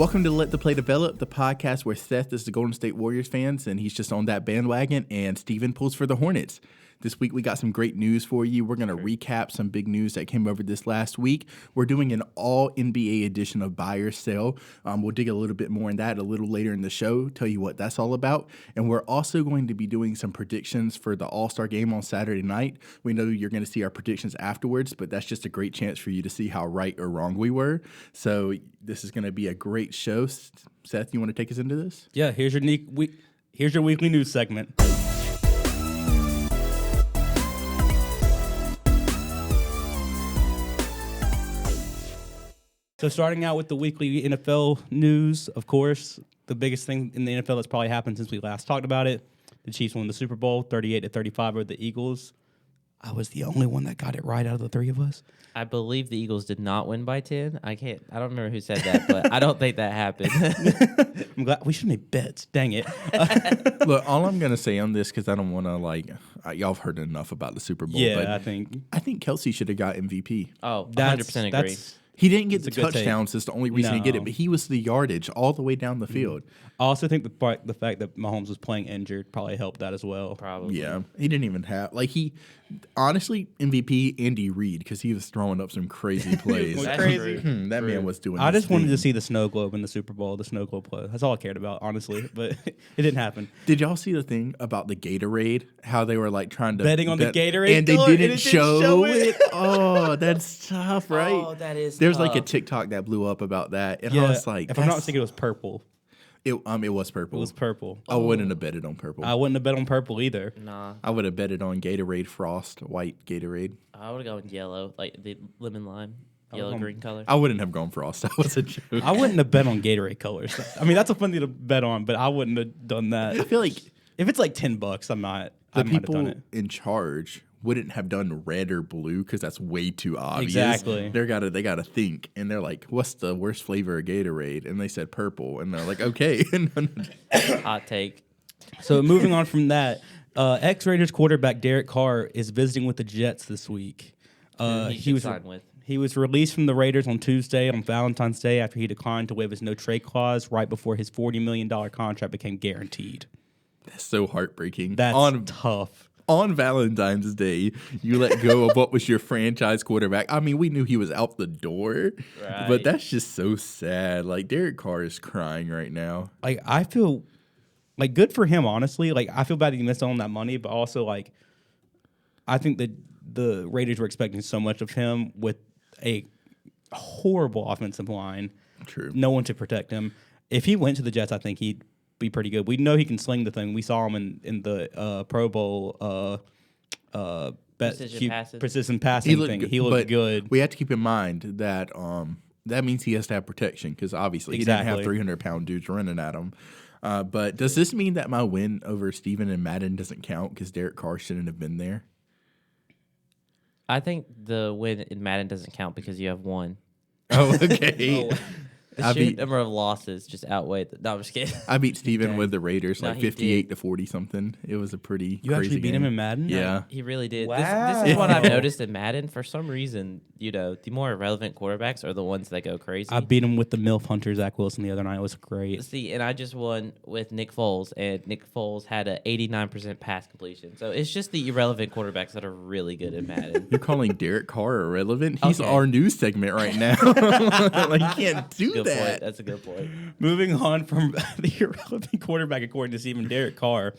Welcome to Let the Play Develop, the podcast where Seth is the Golden State Warriors fans and he's just on that bandwagon, and Steven pulls for the Hornets. This week we got some great news for you. We're going to recap some big news that came over this last week. We're doing an all NBA edition of Buy or Sell. We'll dig a little bit more in that a little later in the show, tell you what that's all about. And we're also going to be doing some predictions for the All-Star game on Saturday night. We know you're going to see our predictions afterwards, but that's just a great chance for you to see how right or wrong we were. So this is going to be a great show. Seth, you want to take us into this? Yeah, here's your weekly news segment. So starting out with the weekly NFL news, of course, the biggest thing in the NFL that's probably happened since we last talked about it. The Chiefs won the Super Bowl 38-35 over the Eagles. I was the only one that got it right out of the three of us. I believe the Eagles did not win by 10. I don't remember who said that, but I don't think that happened. I'm glad we should make bets. Dang it. Look, all I'm going to say on this, because I don't want to, y'all have heard enough about the Super Bowl. Yeah, but I think Kelsey should have got MVP. Oh, 100% agree. He didn't get the touchdowns. That's the only reason he get it. But he was the yardage all the way down the field. I also think the fact that Mahomes was playing injured probably helped that as well. Probably. Yeah. He didn't even have, honestly, MVP, Andy Reid, because he was throwing up some crazy plays. That's crazy. That man was doing I just wanted to see the snow globe in the Super Bowl, the snow globe play. That's all I cared about, honestly. But it didn't happen. Did y'all see the thing about the Gatorade? How they were trying to betting on the Gatorade, and they didn't show it. Oh, that's tough, right? Oh, that is There's tough. a TikTok that blew up about that, and Yeah, I was like, if I'm not mistaken, it was purple. It was purple. It was purple. I wouldn't have betted on purple. I wouldn't have bet on purple either. Nah. I would have betted on Gatorade Frost, white Gatorade. I would have gone yellow, like the lemon lime, yellow-green color. I wouldn't have gone Frost. That was a joke. I wouldn't have bet on Gatorade colors. I mean, that's a fun thing to bet on, but I wouldn't have done that. I feel like if it's like $10, I might have people done it. in charge wouldn't have done red or blue because that's way too obvious. Exactly. They gotta think, and they're like, "What's the worst flavor of Gatorade?" And they said purple, and they're like, "Okay." Hot take. So moving on from that, ex-Raiders quarterback Derek Carr is visiting with the Jets this week. He was signed with. He was released from the Raiders on Tuesday on Valentine's Day after he declined to waive his no-trade clause right before his $40 million contract became guaranteed. That's so heartbreaking. That's tough. On Valentine's Day, you let go of what was your franchise quarterback. I mean, we knew he was out the door, but that's just so sad. Derek Carr is crying right now. I feel good for him, honestly. I feel bad that he missed out on that money, but also I think that the Raiders were expecting so much of him with a horrible offensive line. True. No one to protect him. If he went to the Jets, I think he'd be pretty good. We know he can sling the thing. We saw him in the Pro Bowl precision passing thing. He looked good. We have to keep in mind that that means he has to have protection because obviously he didn't have 300-pound dudes running at him. But does this mean that my win over Steven and Madden doesn't count because Derek Carr shouldn't have been there? I think the win in Madden doesn't count because you have one. Oh, okay. The sheer number of losses just outweigh the... No, I'm just kidding. I beat Steven with the Raiders 58-40 something. It was a pretty You crazy actually beat game. him in Madden? Yeah. He really did. Wow. This is what I've noticed in Madden. For some reason, the more irrelevant quarterbacks are the ones that go crazy. I beat him with the MILF Hunter Zach Wilson the other night. It was great. See, and I just won with Nick Foles, and Nick Foles had an 89% pass completion. So it's just the irrelevant quarterbacks that are really good at Madden. You're calling Derek Carr irrelevant? He's Okay. our news segment right now. You can't do Good that. point. That's a good point. Moving on from the irrelevant quarterback, according to Steven, Derek Carr,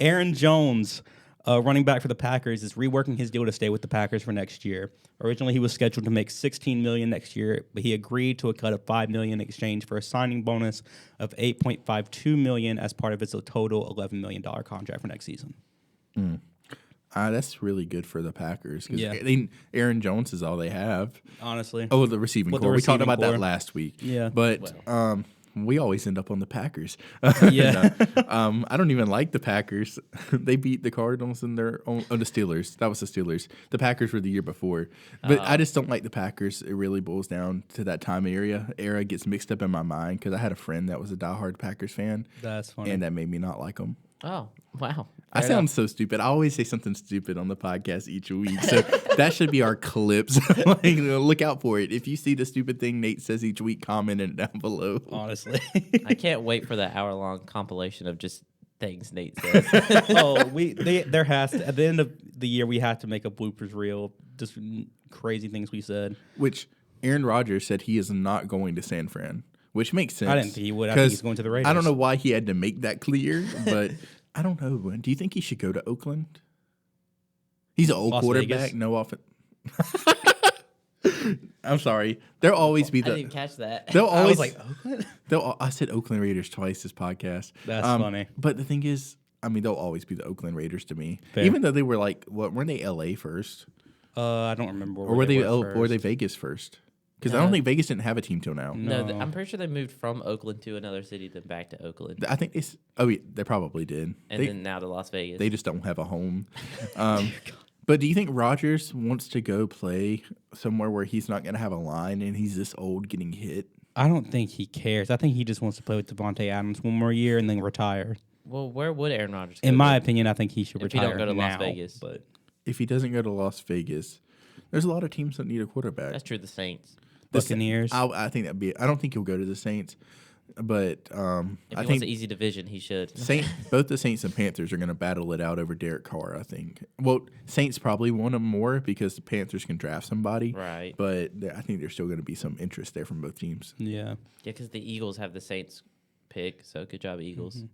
Aaron Jones, running back for the Packers, is reworking his deal to stay with the Packers for next year. Originally, he was scheduled to make $16 million next year, but he agreed to a cut of $5 million in exchange for a signing bonus of $8.52 million as part of his total $11 million contract for next season. That's really good for the Packers because Aaron Jones is all they have. Honestly. Oh, the receiving core. We talked about that last week. Yeah. But we always end up on the Packers. Yeah. I don't even like the Packers. They beat the Cardinals in their own. Oh, the Steelers. That was the Steelers. The Packers were the year before. But I just don't like the Packers. It really boils down to that time era gets mixed up in my mind because I had a friend that was a diehard Packers fan. That's funny. And that made me not like them. Oh, wow. I Fair sound enough. so stupid. I always say something stupid on the podcast each week. So that should be our clips. Like, look out for it. If you see the stupid thing Nate says each week, comment it down below. Honestly. I can't wait for that hour-long compilation of just things Nate says. There has to, at the end of the year, we have to make a bloopers reel. Just crazy things we said. Which Aaron Rodgers said he is not going to San Fran, which makes sense. I didn't think he would. I think he's going to the Raiders. I don't know why he had to make that clear, but I don't know. Do you think he should go to Oakland? He's an old Las quarterback. Vegas? No offense. I'm sorry. There'll always be I the. didn't catch that. They'll I always was like, Oakland? I said Oakland Raiders twice this podcast. That's funny. But the thing is, I mean, they'll always be the Oakland Raiders to me. Fair. Even though they were like, what weren't they LA first, I don't remember. or were they first. Vegas first? Because I don't think Vegas didn't have a team till now. No, No. I'm pretty sure they moved from Oakland to another city, then back to Oakland, I think they probably did. and They, then now to Las Vegas. they just don't have a home. But do you think Rodgers wants to go play somewhere where he's not going to have a line and he's this old getting hit? I don't think he cares. I think he just wants to play with Devontae Adams one more year and then retire. Well, where would Aaron Rodgers go? In my then? opinion, I think he should If he retire don't go to Las now, Vegas. But If he doesn't go to Las Vegas, there's a lot of teams that need a quarterback. That's true. The Saints. Buccaneers. I think that'd be. I don't think he'll go to the Saints, but If I he wants think an easy division, he should. both the Saints and Panthers are going to battle it out over Derek Carr. I think. Well, Saints probably want him more because the Panthers can draft somebody, Right. But I think there's still going to be some interest there from both teams. yeah. Yeah, because the Eagles have the Saints pick, so good job, Eagles.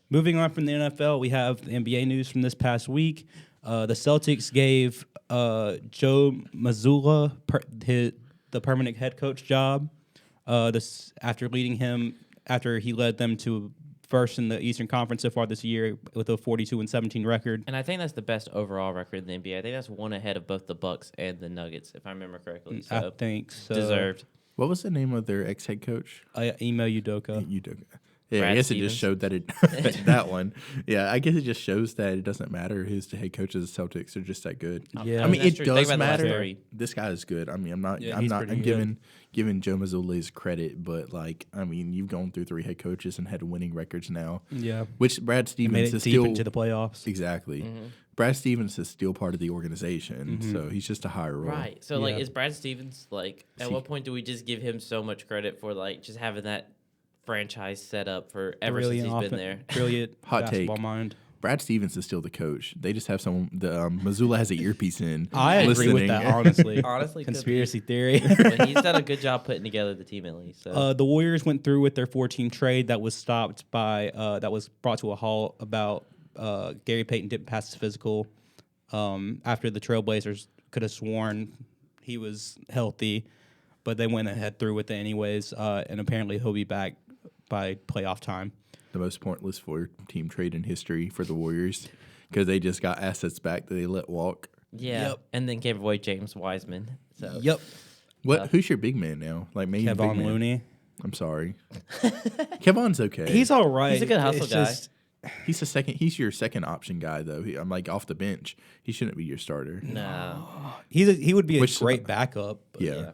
Moving on from the NFL, we have the NBA news from this past week. The Celtics gave Joe Mazzulla the permanent head coach job. This after he led them to first in the Eastern Conference so far this year with a 42-17 record. And I think that's the best overall record in the NBA. I think that's one ahead of both the Bucks and the Nuggets, if I remember correctly. I So think so. deserved. What was the name of their ex-head coach? Email Udoka. Yeah, I Brad guess it just Stevens. showed that it that one. Yeah, I guess it just shows that it doesn't matter who's the head coach of the Celtics. They're just that good. Yeah. I mean, That's it true. Think does about the last matter. three. This guy is good. I mean, I'm he's pretty giving Joe Mazzulla his credit, but like, I mean, you've gone through 3 head coaches and had winning records now. Yeah. Which Brad Made Stevens it is deep still into the playoffs. exactly. Mm-hmm. Brad Stevens is still part of the organization, so he's just a higher role. Right. So, like, Yeah. is Brad Stevens, like, at See- what point do we just give him so much credit for, like, just having that franchise set up for ever Brilliant since he's been there? Brilliant Hot basketball take. mind. Brad Stevens is still the coach. They just have someone. Mazzulla has an earpiece in. I agree with listening. that, honestly. Honestly, could be. Conspiracy theory. But he's done a good job putting together the team, at least. So. The Warriors went through with their 4-team trade that was stopped by that was brought to a halt about Gary Payton didn't pass his physical after the Trailblazers could have sworn he was healthy, but they went ahead through with it anyways, and apparently he'll be back by playoff time. The most pointless 4-team trade in history for the Warriors because they just got assets back that they let walk. yeah. Yep. And then gave away James Wiseman. So. Yep. Who's your big man now? Like maybe big Kevon man. Looney. I'm sorry. Kevon's okay. He's all right. He's a good hustle It's guy. just- He's He's your second option guy though. I'm like off the bench. He shouldn't be your starter. No. he would be a Which- great backup. But Yeah.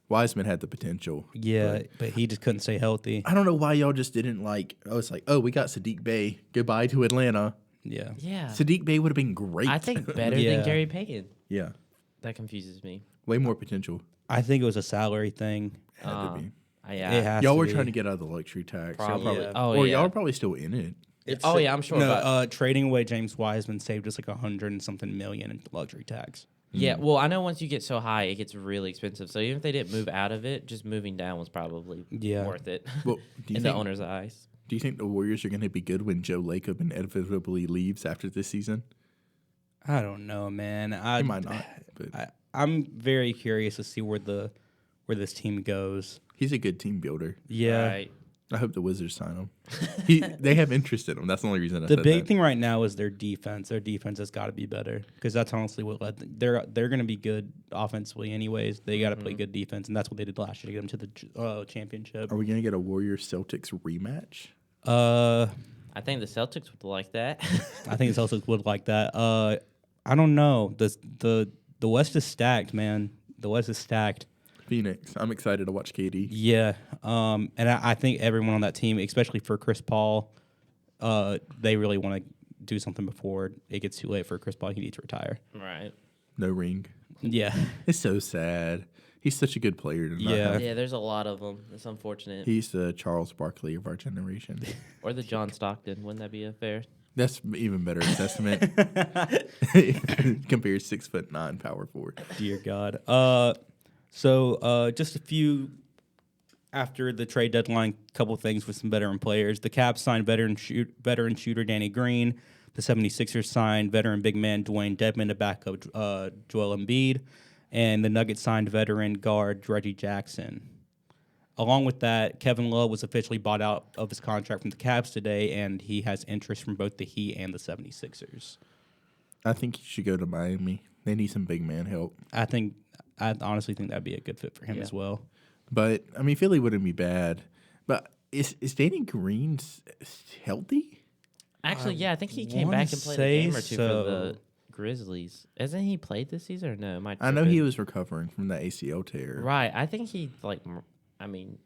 Wiseman had the potential. yeah, but he just couldn't stay healthy. I don't know why y'all just didn't like. I was like, oh, we got Sadiq Bey. Goodbye to Atlanta. Yeah. Yeah. Sadiq Bey would have been great. I think better Yeah. than Gary Payton. Yeah, That confuses me. way more potential. I think it was a salary thing. Had to be. Yeah. It has Y'all to were be. trying to get out of the luxury tax. Y'all Probably. Yeah. Oh, or yeah. y'all are probably still in it. Oh, yeah, I'm sure. No, about trading away James Wiseman saved us like $100 and something million in luxury tax. Yeah, well, I know once you get so high, it gets really expensive. So even if they didn't move out of it, just moving down was probably worth it Well, do you in the think? owner's eyes. Do you think the Warriors are going to be good when Joe Lacob inevitably leaves after this season? I don't know, man. He might not, but I'm very curious to see where this team goes. he's a good team builder. Yeah. Right. I hope the Wizards sign him. They have interest in him. That's the only reason I The said big that. thing right now is their defense. Their defense has got to be better because that's honestly what led them. They're going to be good offensively anyways. They got to play good defense, and that's what they did last year to get them to the championship. Are we going to get a Warriors Celtics rematch? I think the Celtics would like that. I think the Celtics would like that. I don't know. The West is stacked, man. The West is stacked. Phoenix. I'm excited to watch KD. Yeah. And I think everyone on that team, especially for Chris Paul, they really want to do something before it gets too late for Chris Paul. He needs to retire. Right. No ring. Yeah. It's so sad. He's such a good player to not Yeah. have. Yeah, there's a lot of them. It's unfortunate. He's the Charles Barkley of our generation. Or the John Stockton. Wouldn't that be a fair? That's even better assessment. Compared 6'9" power forward. Dear God. So just a few after the trade deadline, couple things with some veteran players. The Cavs signed veteran shooter Danny Green. The 76ers signed veteran big man Dwayne Dedmon to back up Joel Embiid. And the Nuggets signed veteran guard Reggie Jackson. Along with that, Kevin Love was officially bought out of his contract from the Cavs today, and he has interest from both the Heat and the 76ers. I think he should go to Miami. They need some big man help. I honestly think that'd be a good fit for him as well. But, I mean, Philly wouldn't be bad. But is Danny Green healthy? Actually, yeah, I think he came wanna back and played a say game or two for so. the Grizzlies. Hasn't he played this season or no? I know he was recovering from that ACL tear. Right. I think he,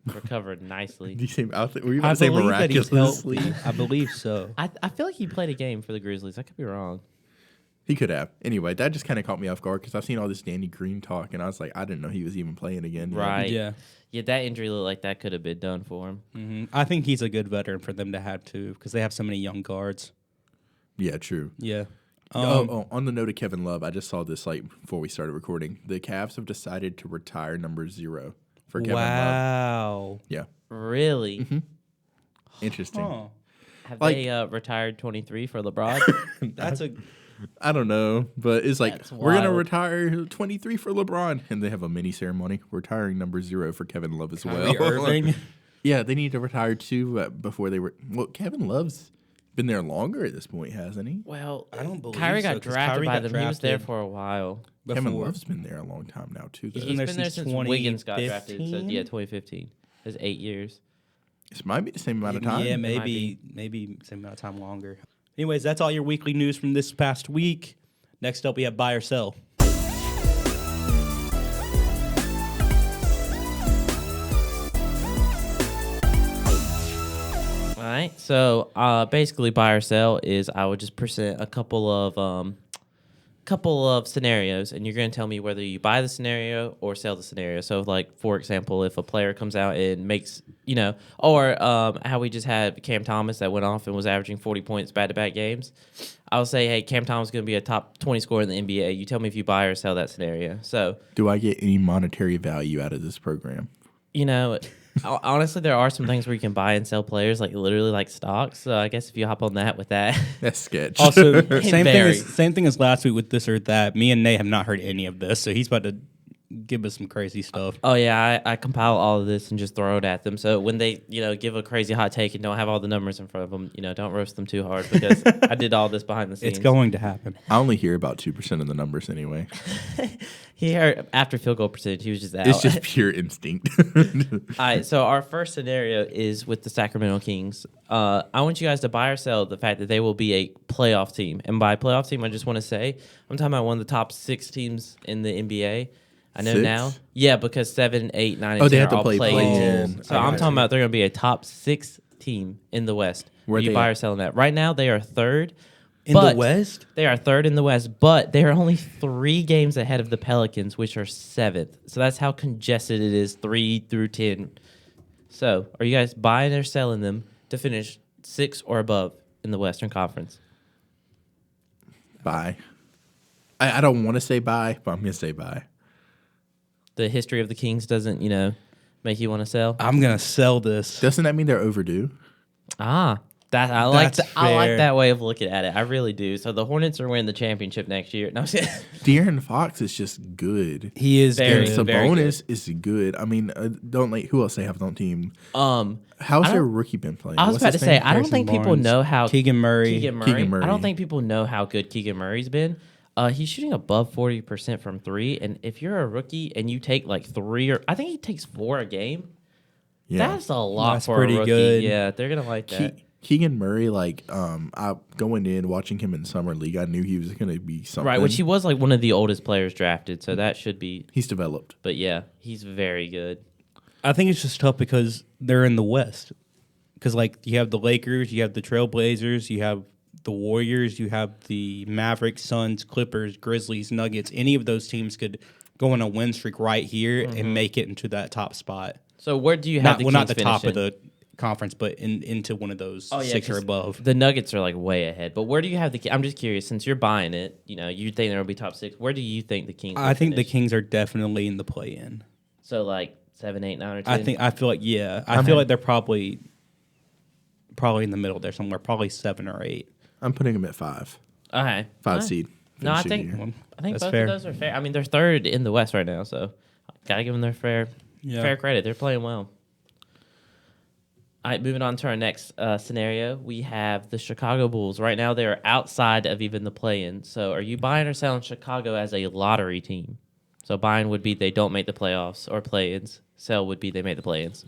recovered nicely. Do you say, were you about to say that he's miraculously? healthy. I believe so. I feel like he played a game for the Grizzlies. I could be wrong. He could have. Anyway, that just kind of caught me off guard because I've seen all this Danny Green talk, and I was like, I didn't know he was even playing again. Right. Yeah. Yeah, that injury looked like that could have been done for him. Mm-hmm. I think he's a good veteran for them to have too, because they have so many young guards. Yeah, true. Yeah. On the note of Kevin Love, I just saw this before we started recording. The Cavs have decided to retire number 0 for Kevin Love. Wow. Yeah. Really? Mm-hmm. Interesting. Huh. Have they retired 23 for LeBron? That's a I don't know, but it's like, That's we're going to wild. retire 23 for LeBron. And they have a mini ceremony retiring number 0 for Kevin Love as Kyrie well. Irving. Yeah, they need to retire too before they were. Well, Kevin Love's been there longer at this point, hasn't he? Well, I don't believe Kyrie so, got 'cause drafted Kyrie by got them. He was there drafted for a while. Kevin before. Love's been there a long time now too. Though. He's been there since Wiggins got 2015? drafted. So, yeah, 2015. It's 8 years. This might be the same amount of time. Yeah, might maybe same amount of time longer. Anyways, that's all your weekly news from this past week. Next up, we have buy or sell. All right. So basically, buy or sell is I would just present a couple of scenarios, and you're going to tell me whether you buy the scenario or sell the scenario. So, like, for example, if a player comes out and makes, or how we just had Cam Thomas that went off and was averaging 40 points back-to-back games, I'll say, hey, Cam Thomas is going to be a top 20 scorer in the NBA. You tell me if you buy or sell that scenario. So, Do I get any monetary value out of this program? honestly, there are some things where you can buy and sell players, like literally like stocks. So I guess if you hop on that with that. That's sketch. Also, Very. same thing as last week with this or that. Me and Nate have not heard any of this, so he's about to give us some crazy stuff. Oh, yeah, I compile all of this and just throw it at them. So when they, give a crazy hot take and don't have all the numbers in front of them, don't roast them too hard because I did all this behind the scenes. It's going to happen. I only hear about 2% of the numbers anyway. He heard after field goal percentage, he was just out. It's just pure instinct. All right, so our first scenario is with the Sacramento Kings. I want you guys to buy or sell the fact that they will be a playoff team. And by playoff team, I just want to say, I'm talking about one of the top 6 teams in the NBA. I know 6? now. Yeah, because 7, 8, 9, and 10 they have are to all play play-in. play-in. So I I'm got talking you. about they're going to be a top 6 team in the West. Where Are you they buy at? or selling that? Right now, they are third. In But the West? They are third in the West, but they are only 3 games ahead of the Pelicans, which are 7th. So that's how congested it is, 3 through 10. So are you guys buying or selling them to finish 6 or above in the Western Conference? Bye. I don't want to say bye, but I'm going to say bye. The history of the Kings doesn't, make you want to sell? I'm going to sell this. Doesn't that mean they're overdue? I like That's fair. that way of looking at it. I really do. So the Hornets are winning the championship next year. No, I'm just kidding. De'Aaron Fox is just good. He is Very And good. very Sabonis is good. I mean, who else they have on the team? I How's don't- their rookie been playing? was What's about to his say, name? I don't Harrison think people Barnes. know how Keegan Murray. Keegan Murray. Keegan Murray. I don't think people know how good Keegan Murray's been. He's shooting above 40% from 3, and if you're a rookie and you take like 3 or I think he takes 4 a game, Yeah. that's a lot That's for pretty a rookie. good. Yeah, they're gonna like that. Keegan Murray, I going in watching him in summer league, I knew he was going to be something. Right, which he was like one of the oldest players drafted, so that should be. He's developed. But yeah, he's very good. I think it's just tough because they're in the West. because like you have the Lakers, you have the Trailblazers, you have the Warriors, you have the Mavericks, Suns, Clippers, Grizzlies, Nuggets. Any of those teams could go on a win streak right here and make it into that top spot. So where do you have the Kings not the top finishing? of the conference, but into one of those 6 or 'cause above. The Nuggets are like way ahead. But where do you have the? I'm just curious. Since you're buying it, you think there will be top 6. Where do you think the Kings? I think the finish? Kings are definitely in the play-in. So like 7, 8, 9, or 10. I feel like they're probably in the middle there somewhere, probably 7 or 8. I'm putting them at 5. Okay. 5 seed. No, I finishing think year. That's both fair. of those are fair. I mean, they're third in the West right now, so gotta give them their fair credit. They're playing well. All right, moving on to our next scenario, we have the Chicago Bulls. Right now, they're outside of even the play-in. So, are you buying or selling Chicago as a lottery team? So, buying would be they don't make the playoffs or play-ins. Sell would be they make the play-ins.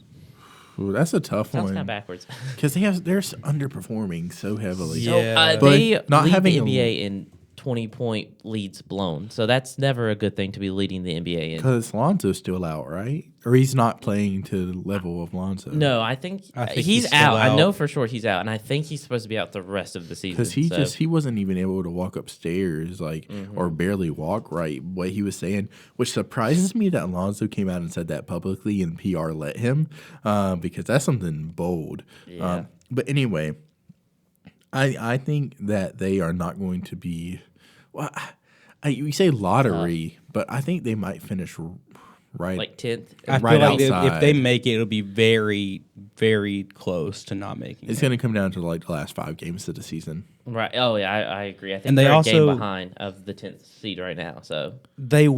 Ooh, that's a tough Sounds one. kind of backwards. Because they're underperforming so heavily. So, Yeah. But they not lead having the a- NBA in 20-point leads blown. So that's never a good thing to be leading the NBA in. Because Lonzo's still out, right? Or he's not playing to the level of Lonzo. No, I think he's he's still out. I out. know for sure he's out, and I think he's supposed to be out the rest of the season. Because he wasn't even able to walk upstairs, or barely walk right. What he was saying, which surprises me that Alonzo came out and said that publicly, and PR let him, because that's something bold. Yeah. But anyway, I think that they are not going to be. Well, you say lottery, but I think they might finish right. like 10th. I right feel like outside. if they make it, it'll be very, very close to not making It's it. going to come down to like the last 5 games of the season. Right. Oh yeah, I agree. I think And they they're a also- game behind of the 10th seed right now. So They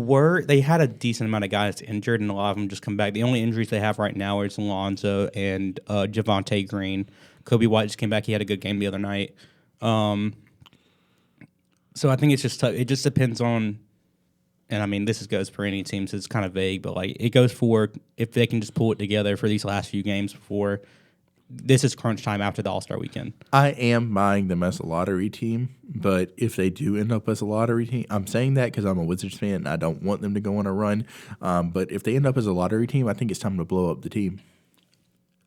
had a decent amount of guys injured, and a lot of them just come back. The only injuries they have right now is Alonzo and Javante Green. Kobe White just came back. He had a good game the other night. So I think it's just tough. It just depends on, and I mean, goes for any team, so it's kind of vague, but like it goes for if they can just pull it together for these last few games before this is crunch time after the All-Star weekend. I am buying them as a lottery team, but if they do end up as a lottery team, I'm saying that because I'm a Wizards fan and I don't want them to go on a run. But if they end up as a lottery team, I think it's time to blow up the team.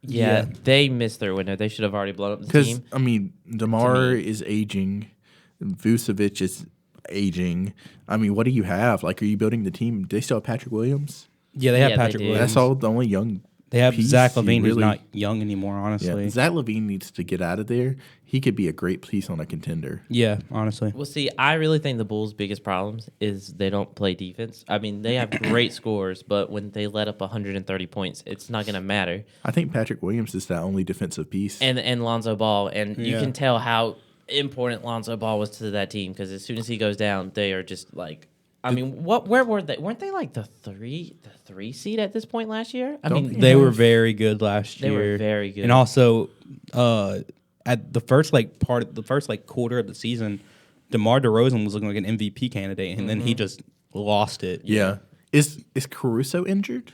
yeah, they missed their window. They should have already blown up the Because, team. I mean, DeMar is aging. Vucevic is aging. I mean, what do you have? Like, are you building the team? Do they still have Patrick Williams? Yeah, they have Yeah, they Patrick do. Williams. That's all the only young. They have piece Zach you Levine, who's really- not young anymore, Yeah, honestly. Zach Levine needs to get out of there. He could be a great piece on a contender. Yeah, honestly. Well, see, I really think the Bulls' biggest problems is they don't play defense. I mean, they have great scores, but when they let up 130 points, it's not going to matter. I think Patrick Williams is that only defensive piece. And Lonzo Ball, and you Yeah. can tell how important Lonzo Ball was to that team because as soon as he goes down, they are just like. I mean, where were they? Weren't they like the three seed at this point last year? I mean, They were very good last They year. were very good. And also, at the first quarter of the season, DeMar DeRozan was looking like an MVP candidate, and then he just lost it. yeah. Is Caruso injured?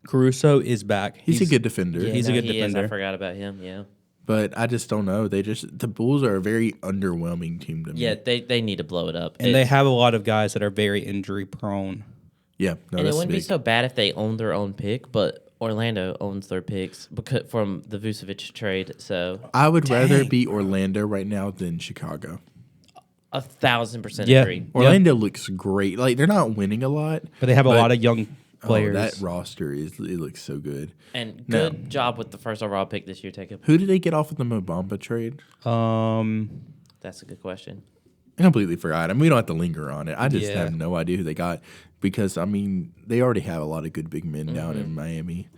Caruso is back. He's a good defender. yeah, he's a good he is. I defender. forgot about him. Yeah, But I just don't know. The Bulls are a very underwhelming team to me. yeah. They need to blow it up. And they have a lot of guys that are very injury prone. Yeah. No, And it that's wouldn't be big. so bad if they owned their own pick, but Orlando owns their picks because from the Vucevic trade. So I would rather be Orlando right now than Chicago. 1,000% Yeah. agree. Orlando looks great. Like, they're not winning a lot. But they have a lot of young Oh, players. that roster it looks so good. And No. good job with the first overall pick this year, Jacob. Who did they get off of the Mobamba trade? That's a good question. I completely forgot. I mean, we don't have to linger on it. I just Yeah. have no idea who they got because, I mean, they already have a lot of good big men down in Miami.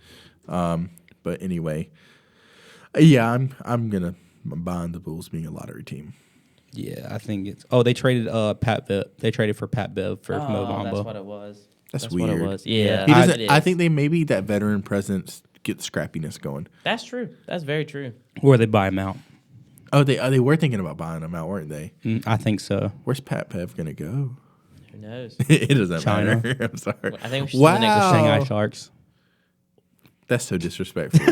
But anyway, yeah, I'm buying the Bulls being a lottery team. Yeah, I think it's. Oh, they traded Pat Bev. They traded for Pat Bev for Mo Oh, that's Bamba. what it was. That's what it weird. was. Yeah, He it doesn't. is. I think they maybe that veteran presence gets scrappiness going. That's true. That's very true. Or they buy him out. Oh, they were thinking about buying them out, weren't they? I think so. Where's Pat Bev gonna go? Who knows? It doesn't China. matter. I'm sorry. I think we should see the next Shanghai Sharks. That's so disrespectful.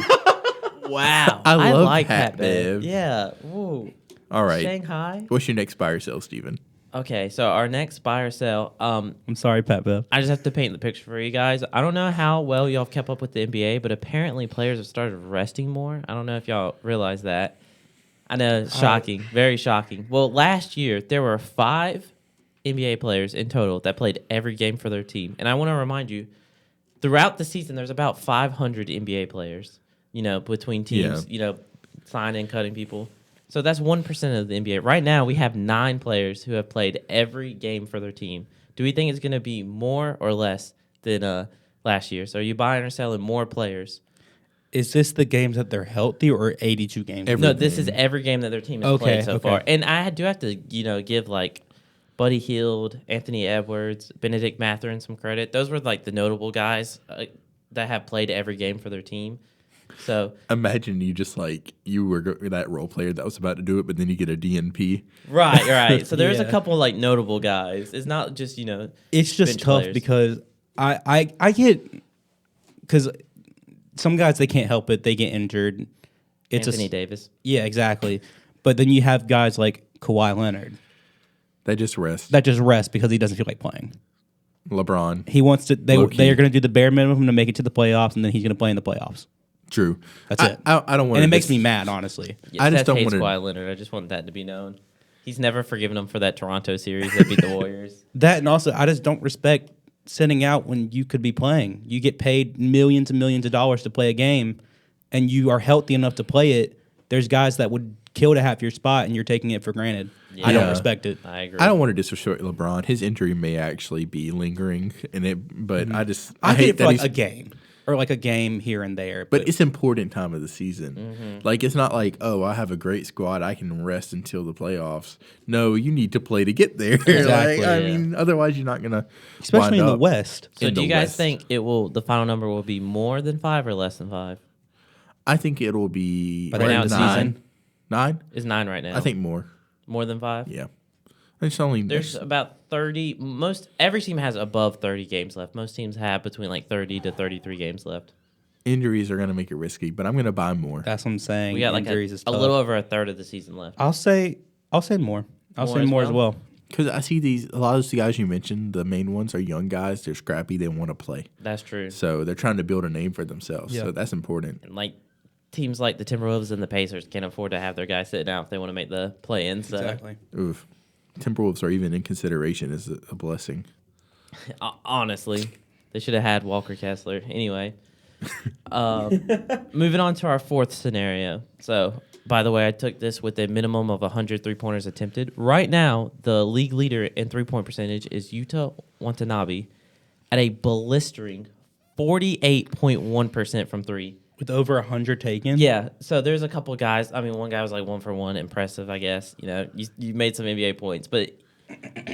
Wow. I love like Pat Bev. Yeah. Ooh. All right. Shanghai. What's your next buy or sell, Steven? Okay, so our next buy or sell. I'm sorry, Pat Bev. I just have to paint the picture for you guys. I don't know how well y'all have kept up with the NBA, but apparently players have started resting more. I don't know if y'all realize that. I know, shocking, very shocking. Well, last year there were 5 NBA players in total that played every game for their team, and I want to remind you, throughout the season, there's about 500 NBA players. Between teams, signing and cutting people. So that's 1% of the NBA. Right now, we have 9 players who have played every game for their team. Do we think it's going to be more or less than last year? So are you buying or selling more players? Is this the games that they're healthy or 82 games? No, this is every game that their team has played so far. And I do have to, give like Buddy Hield, Anthony Edwards, Benedict Mathurin some credit. Those were like the notable guys that have played every game for their team. So imagine you just you were that role player that was about to do it, but then you get a DNP. Right. So there's a couple notable guys. It's not just It's just tough players. because I get because some guys they can't help it, they get injured. It's Anthony Davis. Yeah, exactly. But then you have guys like Kawhi Leonard That just rest. because he doesn't feel like playing. LeBron. He wants to. They are going to do the bare minimum to make it to the playoffs, and then he's going to play in the playoffs. True. That's it. I don't want. And it makes me mad, honestly. Yeah, I just Seth don't hates want to. Kawhi Leonard. I just want that to be known. He's never forgiven him for that Toronto series that beat the Warriors. That and also, I just don't respect sitting out when you could be playing. You get paid millions and millions of dollars to play a game, and you are healthy enough to play it. There's guys that would kill to have your spot, and you're taking it for granted. I don't respect it. I agree. I don't want to disrespect LeBron. His injury may actually be lingering, but I I hate hate it for that like a game or like a game here and there. But it's important time of the season. It's not like, oh, I have a great squad, I can rest until the playoffs. No, you need to play to get there. Exactly. I mean, otherwise you're not gonna. especially in the West. So do you guys West. think the final number will be more than 5 or less than 5? I think it'll be By the end of the 9. season? 9? It's 9 right now. I think more. More than 5? Yeah. It's only There's about 30. Every team has above 30 games left. Most teams have between 30 to 33 games left. injuries are gonna make it risky, but I'm gonna buy more. That's what I'm saying. We got Injuries is a tough. little over a third of the season left. I'll say more. I'll say as more as well? well. Because I see a lot of those guys you mentioned, the main ones are young guys. They're scrappy. They want to play. That's true. So they're trying to build a name for themselves. Yeah. So that's important. And teams like the Timberwolves and the Pacers can't afford to have their guys sitting out if they want to make the play-in. So Exactly. Oof. Timberwolves are even in consideration as a blessing. honestly, they should have had Walker Kessler. Anyway, moving on to our fourth scenario. So, by the way, I took this with a minimum of 100 3-pointers attempted. Right now, the league leader in 3-point percentage is Yuta Watanabe at a blistering 48.1% from 3. With over 100 taken? Yeah, so there's a couple guys. I mean, one guy was 1 for 1, impressive, I guess. You know, you made some NBA points, but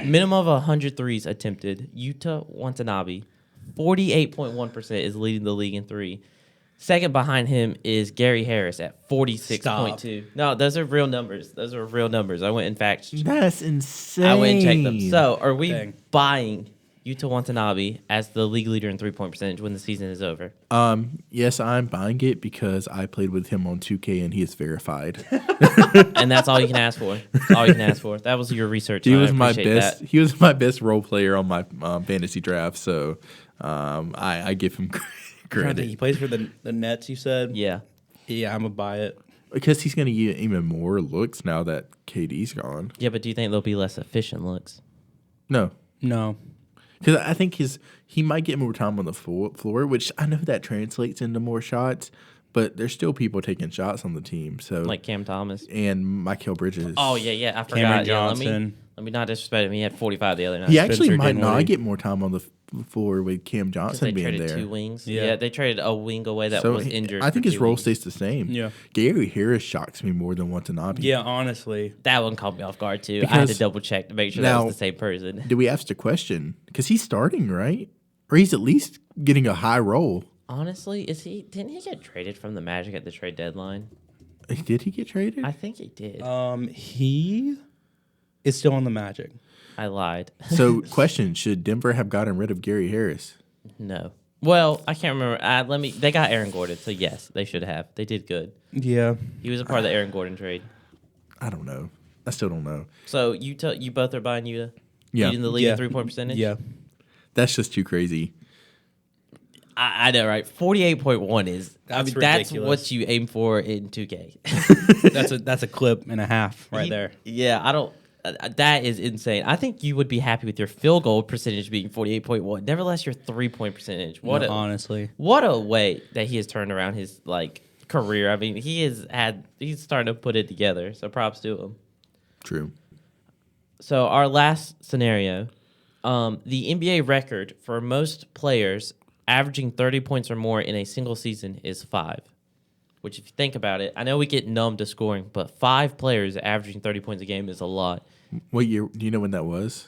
minimum of 100 threes attempted. Yuta Watanabe, 48.1% is leading the league in 3. Second behind him is Gary Harris at 46.2. No, those are real numbers. I went and fact. That's insane. I went and checked them. So, are we Dang. buying Yuta Watanabe as the league leader in 3-point percentage when the season is over? Yes, I'm buying it because I played with him on 2K and he is verified. And that's all you can ask for. That's all you can ask for. That was your research. He and I was my appreciate best. that. He was my best role player on my fantasy draft. So I give him credit He plays for the Nets, you said? Yeah. Yeah, I'm going to buy it. because he's going to get even more looks now that KD's gone. Yeah, but do you think they'll be less efficient looks? No, No. because I think he might get more time on the floor, which I know that translates into more shots, but there's still people taking shots on the team. So Like Cam Thomas? and Michael Bridges. Oh, yeah, I forgot. Cameron Yeah, Johnson. let me not disrespect him. He had 45 the other night. He actually Spencer might not Dinwiddie. get more time on the floor with Cam Because Johnson they being traded there. 2 wings. Yeah. Yeah, they traded a wing away that So was injured. I think for his 2 role wings. stays the same. Yeah. Gary Harris shocks me more than Watanabe. Yeah, honestly. That one caught me off guard, too. I had to Because double check to make sure that now- was the same person. Do we ask the question? Because he's starting, right? Or he's at least getting a high role. Honestly, didn't he get traded from the Magic at the trade deadline? Did he get traded? I think he did. He is still on the Magic. I lied. So, question: should Denver have gotten rid of Gary Harris? No. Well, I can't remember. They got Aaron Gordon, so yes, they should have. They did good. Yeah. He was a part of the Aaron Gordon trade. I don't know. I still don't know. So you both are buying Utah? Yeah. Leading the league in 3-point percentage? Yeah. That's just too crazy. I know, right? 48.1 is That's that's ridiculous. what you aim for in 2K. That's a clip and a half right there. Yeah, I don't. That is insane. I think you would be happy with your field goal percentage being 48.1. Nevertheless, your 3-point percentage. Honestly. What a way that he has turned around his career. I mean, he's starting to put it together. So props to him. True. So our last scenario, the NBA record for most players averaging 30 points or more in a single season is 5. Which, if you think about it, I know we get numb to scoring, but 5 players averaging 30 points a game is a lot. What year? Do you know when that was?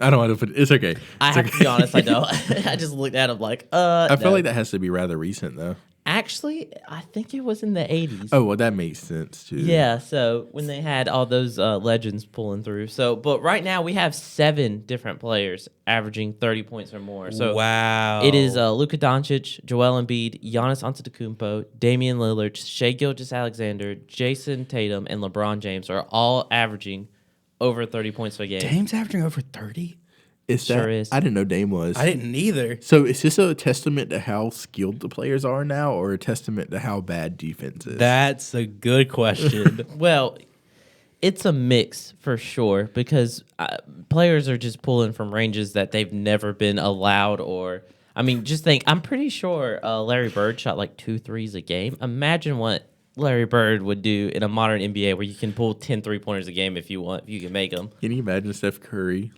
I don't want to put it. It's okay. I have to be honest, I don't. I just looked at him I feel like that has to be rather recent, though. Actually, I think it was in the 80s. Oh, well, that makes sense, too. Yeah, so when they had all those legends pulling through. So, but right now we have 7 different players averaging 30 points or more. So wow. it is Luka Doncic, Joel Embiid, Giannis Antetokounmpo, Damian Lillard, Shai Gilgeous-Alexander, Jason Tatum, and LeBron James are all averaging over 30 points a game. Dame's averaging over 30? Sure is. I didn't know Dame was. I didn't either. So is this a testament to how skilled the players are now, or a testament to how bad defense is? That's a good question. Well, it's a mix for sure because players are just pulling from ranges that they've never been allowed. Or, I mean, just think, I'm pretty sure Larry Bird shot like 2 threes a game. Imagine what Larry Bird would do in a modern NBA where you can pull 10 3-pointers a game if you want, if you can make them. Can you imagine Steph Curry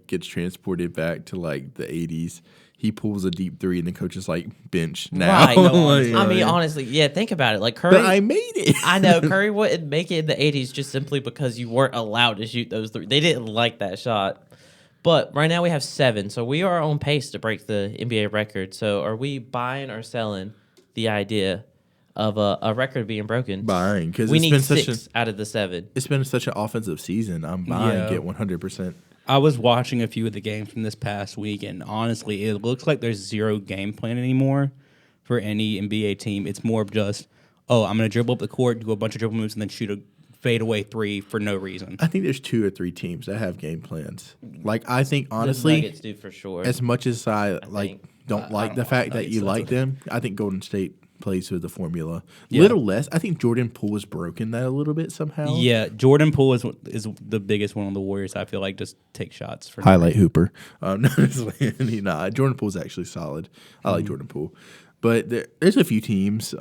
gets transported back to the 80s? He pulls a deep 3 and the coach is like, bench now. Right. I mean, honestly, yeah, think about it. Like Curry, but I made it. I know Curry wouldn't make it in the 80s just simply because you weren't allowed to shoot those 3. They didn't like that shot. But right now we have 7, so we are on pace to break the NBA record. So are we buying or selling the idea of a record being broken? Buying, because we need 6 out of the 7. It's been such an offensive season. I'm buying it 100%. I was watching a few of the games from this past week, and honestly, it looks like there's zero game plan anymore for any NBA team. It's more of just, I'm going to dribble up the court, do a bunch of dribble moves, and then shoot a fadeaway 3 for no reason. I think there's 2 or 3 teams that have game plans. I think, The honestly, Nuggets do for sure. as much as I think. don't like the fact that you like them, I think Golden State plays with the formula. Yeah. Little less. I think Jordan Poole has broken that a little bit somehow. Yeah, Jordan Poole is the biggest one on the Warriors. I feel like just take shots for Highlight Hooper. No, Jordan Poole's actually solid. I like Jordan Poole. But there's a few teams.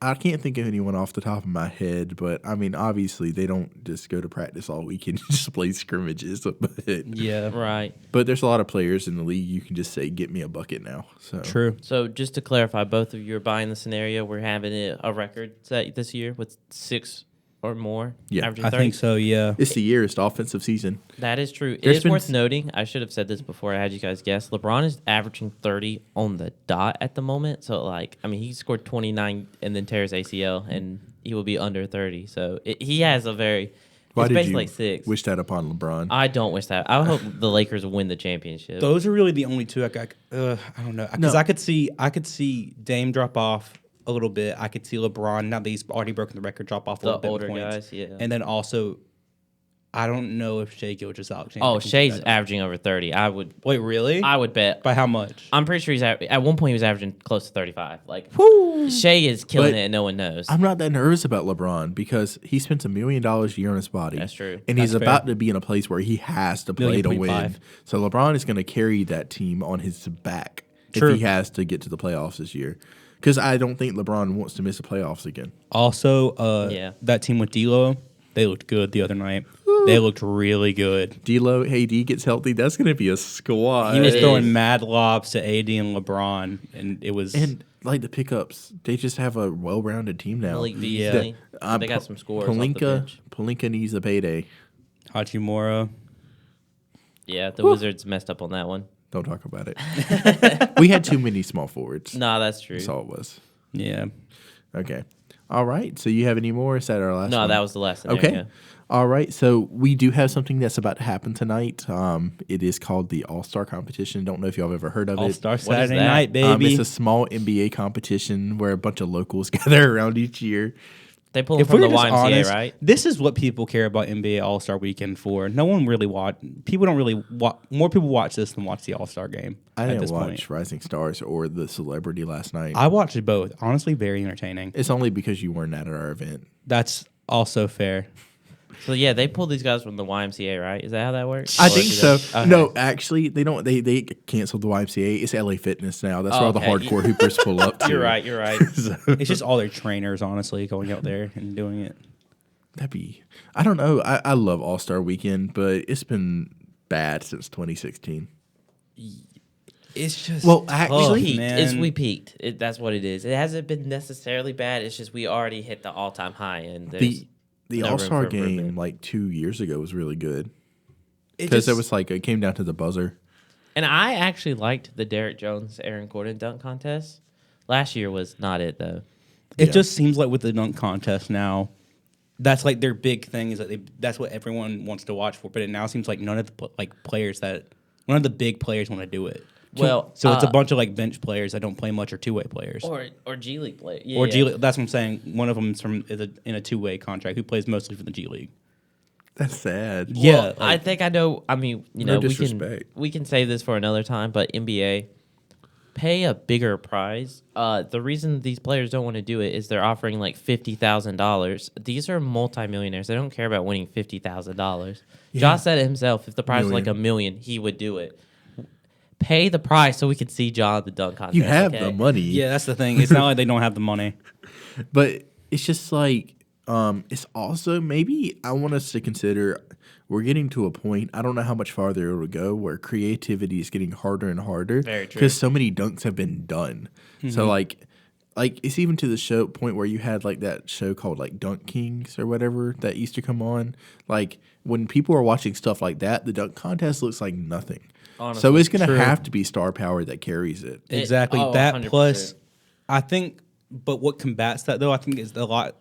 I can't think of anyone off the top of my head, but I mean, obviously, they don't just go to practice all weekend and just play scrimmages. But Yeah, right. But there's a lot of players in the league you can just say, "Get me a bucket now." So true. So just to clarify, both of you are buying the scenario. We're having a record set this year with 6 or more. Yeah, averaging I 30. think so, yeah. It's the yearest offensive season. That is true. It There's is been worth noting, I should have said this before I had you guys guess, LeBron is averaging 30 on the dot at the moment. So, he scored 29 and then tears ACL, and he will be under 30. So, he has a very... Why it's did basically you like 6. wish that upon LeBron? I don't wish that. I hope the Lakers win the championship. Those are really the only 2 I don't know. Because No. I could see Dame drop off a little bit. I could see LeBron, now that he's already broken the record, drop off a The little bit. older in points. guys, yeah. And then also, I don't know if Shai Gilgeous-Alexander. Oh, can do Shai's that. averaging over 30. Wait, really? I would bet. By how much? I'm pretty sure at one point he was averaging close to 35. Shai is killing But it and no one knows. I'm not that nervous about LeBron because he spends $1 million a year on his body. That's true. And he's That's fair. about to be in a place where he has to play to win. 1.5. So LeBron is going to carry that team on his back True. if he has to get to the playoffs this year. Because I don't think LeBron wants to miss the playoffs again. Also, Yeah. that team with D'Lo, they looked good the other night. They looked really good. D'Lo, AD gets healthy, that's going to be a squad. He was It throwing is. mad lobs to AD and LeBron, and it was... And the pickups, they just have a well-rounded team now. Malik Beasley. They got some scores off the bench. Palinka needs a payday. Hachimura. Yeah, the Wizards messed up on that one. Don't talk about it. We had too many small forwards. Nah, that's true. That's all it was. Yeah. Okay. All right. So you have any more? Is that our last No, one? that was the last scenario. Okay. All right. So we do have something that's about to happen tonight. It is called the All-Star Competition. Don't know if y'all have ever heard of it. All-Star is Saturday that? night, baby. It's a small NBA competition where a bunch of locals gather around each year. They pull them If from we're the just YMCA, honest, right? this is what people care about NBA All-Star Weekend for. No one really people don't really more people watch this than watch the All-Star game. I at didn't this watch point. Rising Stars or The Celebrity last night. I watched it both. Honestly, very entertaining. It's only because you weren't at our event. That's also fair. So yeah, they pulled these guys from the YMCA, right? Is that how that works? I Or think is so. it- okay. No, actually, they don't. They canceled the YMCA. It's LA Fitness now. That's where all the okay. hardcore hoopers pull up to. You're right. You're right. So, It's just all their trainers, honestly, going out there and doing it. that'd be. I don't know. I love All Star Weekend, but it's been bad since 2016. It's just Well, We actually, peaked. man. We peaked. That's what it is. It hasn't been necessarily bad. It's just we already hit the all-time high, and there's the no room All Star for game improvement. like 2 years ago was really good it because it just- was like it came down to the buzzer. And I actually liked the Derrick Jones, Aaron Gordon dunk contest. Last year was not it though. It Yeah. just seems like with the dunk contest now, that's like their big thing is that that's what everyone wants to watch for. But it now seems like none of the none of the big players want to do it. Well, So it's a bunch of like bench players that don't play much or two-way players. or G League play. Yeah, Or yeah. G League. That's what I'm saying. One of them is in a two-way contract who plays mostly for the G League. That's sad. Yeah, Well, I think I know. I mean, No we disrespect. can save this for another time. But NBA, pay a bigger prize. The reason these players don't want to do it is they're offering like $50,000. These are multimillionaires. They don't care about winning $50,000. Yeah. Josh said it himself. If the prize was like Million. $1 million, he would do it. Pay the price so we can see John at the dunk contest. You have okay? the money. Yeah, that's the thing. It's not like they don't have the money. But it's just like it's also maybe I want us to consider we're getting to a point, I don't know how much farther it'll go, where creativity is getting harder and harder. Very true. Because so many dunks have been done. So like it's even to the point where you had like that show called like Dunk Kings or whatever that used to come on. Like when people are watching stuff like that, the dunk contest looks like nothing. so Honestly, it's gonna true. have to be star power that carries it. Exactly. oh, that 100%. plus, I think, but what combats that though, I think is a lot.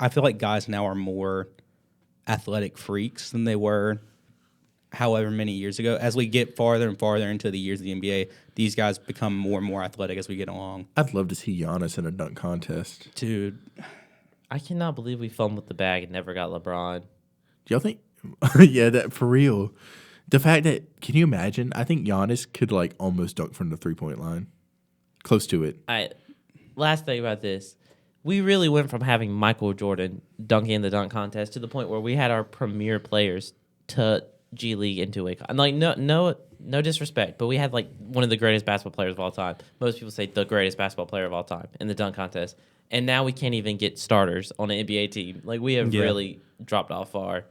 I feel like guys now are more athletic freaks than they were however many years ago. As we get farther and farther into the years of the NBA, these guys become more and more athletic as we get along. I'd love to see Giannis in a dunk contest. Dude, I cannot believe we fumbled the bag and never got LeBron. Do y'all think? Yeah, that for real. The fact that can you imagine? I think Giannis could like almost dunk from the 3-point line, close to it. Last thing about this, we really went from having Michael Jordan dunking in the dunk contest to the point where we had our premier players to G League into a like no disrespect, but we had like one of the greatest basketball players of all time. Most people say the greatest basketball player of all time in the dunk contest, and now we can't even get starters on an NBA team. Like we have really dropped off far.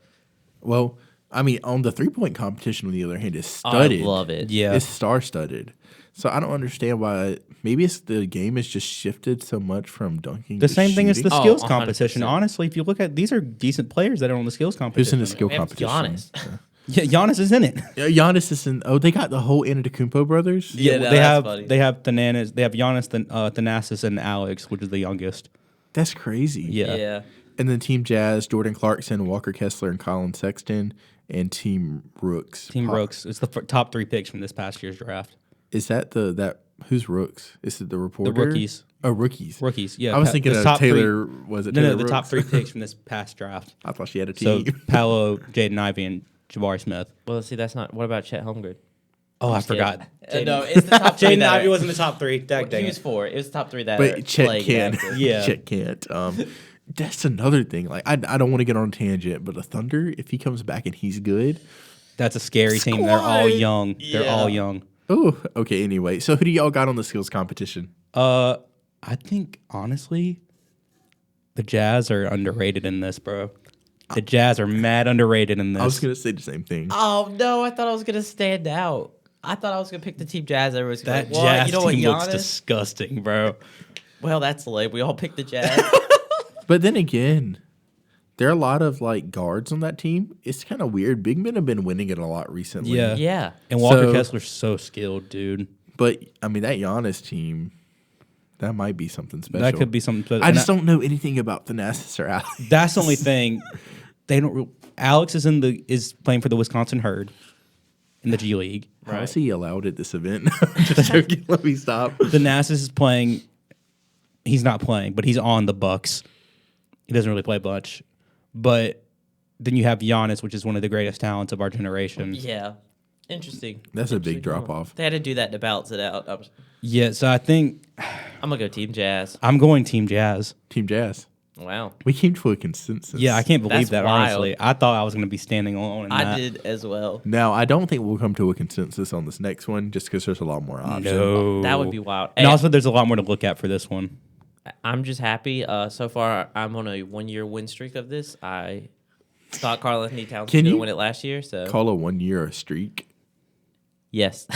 Well, I mean, on the 3-point competition, on the other hand, is studded. I love it. yeah. It's star-studded. So I don't understand why. Maybe it's the game has just shifted so much from dunking. The to same thing as the shooting. Oh, skills 100%. competition. Honestly, if you look at these are decent players that are on the skills competition. Who's in the skill We have competition? Giannis. Yeah, Giannis is in it. Yeah, Giannis is in. Oh, they got the whole Antetokounmpo brothers. Yeah, they that's have funny. they have Thanasis, they have Giannis, Thanasis, and Alex, which is the youngest. That's crazy. Yeah. Yeah. And then Team Jazz, Jordan Clarkson, Walker Kessler, and Colin Sexton, and Team Rooks. Team Rooks. It's the top 3 picks from this past year's draft. Is that who's Rooks? Is it the reporter? rookies. Oh, rookies. Rookies, yeah. I was thinking the of top Taylor. Three, Was it no, Taylor no, the top Rooks? 3 picks from this past draft. I thought she had a So team. Paolo, Jaden Ivey, and Jabari Smith. Well, see, that's not. What about Chet Holmgren? Oh, I Just kidding. forgot. No, it's the top three. Jaden that Ivey are- was in the top 3. Dang He was it. 4. It was the top 3 that. But are Chet playing can't. active. Yeah. Chet can't. That's another thing. Like I don't want to get on a tangent, but the Thunder, if he comes back and he's good. That's a scary team. They're all Squad. young. They're all Yeah. young. Oh, okay. Anyway, so who do y'all got on the skills competition? I think honestly, the Jazz are underrated in this, bro. The Jazz are mad underrated in this. I was gonna say the same thing. Oh no! I thought I was gonna stand out. I thought I was gonna pick the Team Jazz. Everyone's gonna that be like, what? Jazz You know what, team looks Giannis? disgusting, bro. Well, that's lame. We all picked the Jazz. But then again, there are a lot of like guards on that team. It's kind of weird. Big men have been winning it a lot recently. Yeah. yeah. And Walker So- Kessler's so skilled, dude. But I mean, that Giannis team, that might be something special. That could be something. I just don't know anything about Thanasis or Alex. That's the only thing. They don't. Alex is playing for the Wisconsin Herd in the G League. How is he allowed at this event? Just joking. Let me stop. The Nasus is playing. He's not playing, but he's on the Bucks He doesn't really play much. But then you have Giannis, which is one of the greatest talents of our generation. Yeah. Interesting. That's a big drop off. They had to do that to balance it out. Yeah, so I think I'm going to go Team Jazz. I'm going Team Jazz. Team Jazz. Wow. We came to a consensus. Yeah, I can't believe That's that, wild. honestly. I thought I was going to be standing alone in that. I did as well. Now, I don't think we'll come to a consensus on this next one just because there's a lot more options. No. That would be wild. And Hey, also, there's a lot more to look at for this one. I'm just happy. So far, I'm on a 1-year win streak of this. I thought Karl Anthony Towns was Can going to you win it last year. So Call a 1 year a streak. yes.